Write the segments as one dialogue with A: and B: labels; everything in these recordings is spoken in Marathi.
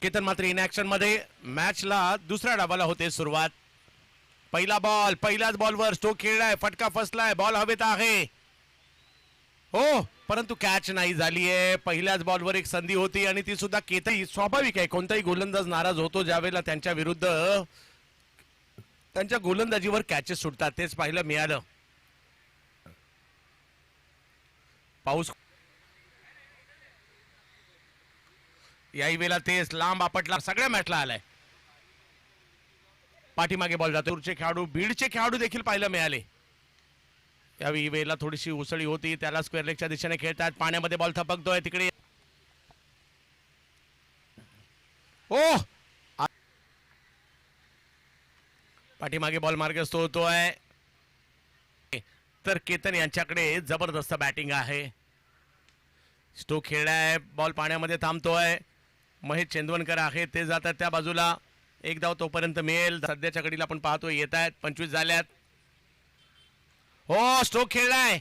A: केतन मात्र इन ऍक्शन मध्ये मॅचला दुसऱ्या डावाला होते सुरुवात. पहिला बॉल, पहिल्याच बॉलवर स्टोक खेळलाय, फटका फसलाय, बॉल हवेत आहे. हो, परंतु कॅच नाही झालीये. पहिल्याच बॉलवर एक संधी होती आणि ती सुद्धा केतन. स्वाभाविक आहे, कोणताही गोलंदाज नाराज होतो ज्यावेळेला त्यांच्या विरुद्ध त्यांच्या गोलंदाजीवर कॅचेस सुटतात. तेच पाहायला मिळालं. पाऊस याही वेळेला तेच लांब आपटला, सगळ्या मॅचला आलाय. पाठीमागे बॉल जातो. दूरचे खेळाडू, बीडचे खेळाडू देखील पाहायला मिळाले. यावेळी वेळेला थोडीशी उसळी होती, त्याला स्क्वेअर लेगच्या दिशेने खेळतात. पाण्यामध्ये बॉल थपकतोय तिकडे. ओ, पाठीमागे बॉल मार्गस्थ होतोय. तर केतन यांच्याकडे जबरदस्त बॅटिंग आहे. स्टोक खेळलाय, बॉल पाण्यामध्ये थांबतोय. महेश चेंदवनकर आहे, ते जातात त्या बाजूला. एक धाव तोपर्यंत मिळेल. सध्याच्या घडीला आपण पाहतोय येत आहेत 25 झाल्यात. हो, स्टोक खेळलाय,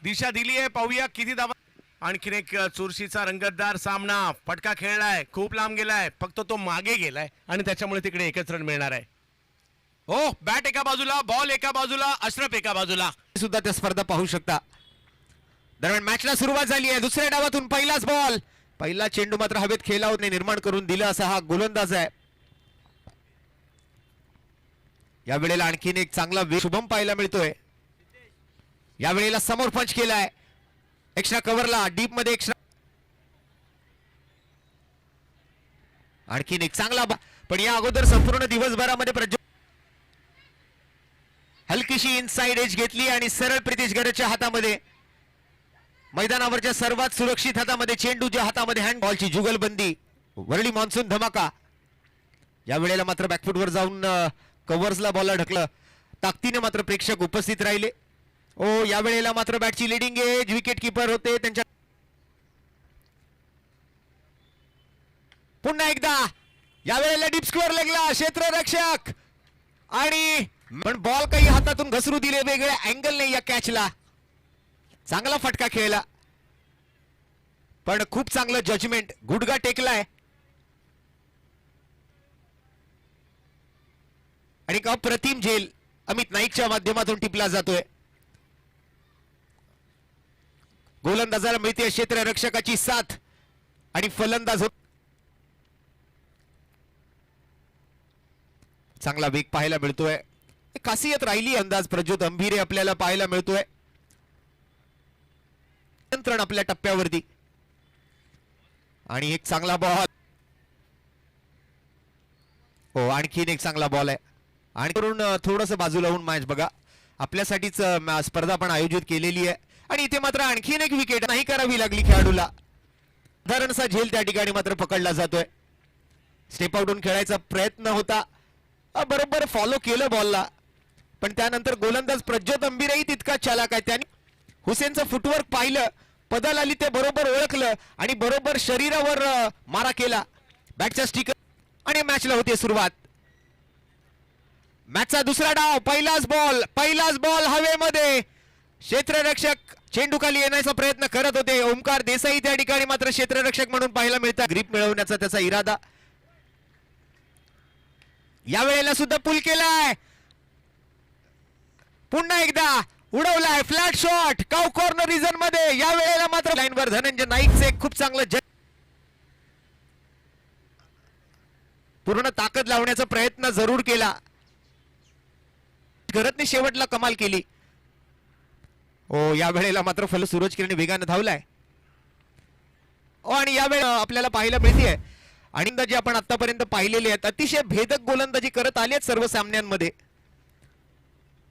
A: दिशा दिली आहे, पाहूया किती धावा. आणखीन एक चुरशीचा रंगतदार सामना. फटका खेळलाय, खूप लांब गेलाय, फक्त तो मागे गेलाय आणि त्याच्यामुळे तिकडे एकच रन मिळणार आहे. हो, बॅट एका बाजूला, बॉल एका बाजूला, अशरफ एका बाजूला.
B: सुद्धा त्या स्पर्धा पाहू शकता. दरम्यान मॅचला सुरुवात झाली आहे. दुसऱ्या डावातून पहिलाच बॉल, पहिला चेंडू मात्र हवेत खेळावून निर्माण करून दिला असा हा गोलंदाज आहे. या वेळेला आणखीन एक चांगला शुभम पाहायला मिळतोय. या वेळेला समोर पंच केलाय, एक्स्ट्रा कव्हरला, डीप मध्ये एक्स्ट्रा. आणखीन एक चांगला, पण या अगोदर संपूर्ण दिवसभरामध्ये हलकीशी इनसाइड एज घेतली आणि सरळ प्रितेश गरजच्या हातामध्ये, मैदानावरच्या सर्वात सुरक्षित हातामध्ये चेंडूच्या हातामध्ये हँड बॉलची जुगलबंदी, वरळी मान्सून धमाका. या वेळेला मात्र बॅकफुटवर जाऊन कव्हर्सला बॉलला ढकलं. ताकदीने मात्र प्रेक्षक उपस्थित राहिले. ओ, या वेळेला मात्र बॅटची लिडिंग एज, विकेट किपर होते त्यांच्या. पुन्हा एकदा या वेळेला डीप स्कोअर लागला क्षेत्ररक्षक, आणि पण बॉल काही हातातून घसरू दिले, वेगळे अँगल नाही या कॅचला. चांगला फटका खेळला, पण खूप चांगलं जजमेंट, गुडगा टेकलाय आणि अप्रतिम झेल अमित नाईकच्या माध्यमातून टिपला जातोय. गोलंदाजाला मिळते क्षेत्ररक्षकाची साथ आणि फलंदाज चांगला वेग पाहायला मिळतोय. खासियत राहिली अंदाज प्रज्योत अंभीरे आपल्याला पाहायला मिळतोय. नियंत्रण आपल्या टप्प्यावरती, आणि एक चांगला बॉल. हो, आणखीन एक चांगला बॉल आहे. आणि करून थोडस बाजूला होऊन मॅच बघा, आपल्यासाठीच स्पर्धा पण आयोजित केलेली आहे. आणि इथे मात्र आणखीन एक विकेट नाही करावी लागली खेळाडूला. साधारणसा झेल त्या ठिकाणी मात्र पकडला जातोय. स्टेप आउटून खेळायचा प्रयत्न होता, बरोबर फॉलो केलं बॉलला, पण त्यानंतर गोलंदाज प्रज्योत अंभीरेही तितका चालाक आहे. त्याने हुसेनचं फुटवर्क पाहिलं, पदाला आली ते बरोबर ओळखलं आणि बरोबर शरीरावर मारा केला बॅटच्या स्टिकर, आणि मॅचला होते सुरुवात. मॅचचा दुसरा डाव, पहिलाच बॉल हवेमध्ये. क्षेत्ररक्षक चेंडू खाली येण्याचा प्रयत्न करत होते. ओमकार देसाई त्या ठिकाणी मात्र क्षेत्ररक्षक म्हणून पाहायला मिळतात. ग्रीप मिळवण्याचा त्याचा इरादा. या वेळेला सुद्धा पुल केलाय, पुन्हा एकदा उडवलाय, flat shot cow corner region मध्ये. या वेळेला मात्र लाईनवर धनंजय नाईकचे खूप चांगलं पूर्ण ताकद लावण्याचा प्रयत्न जरूर केला. घरतने शेवटला कमाल केली. ओ, या वेळेला मात्र सूरज किरण वेगाने धावलाय. ओ, आणि या वेळेला आपल्याला पाहायला मिळतेय आणि जे आपण आतापर्यंत पाहिलेले आहेत, अतिशय भेदक गोलंदाजी करत आले सर्व सामन्यांमध्ये.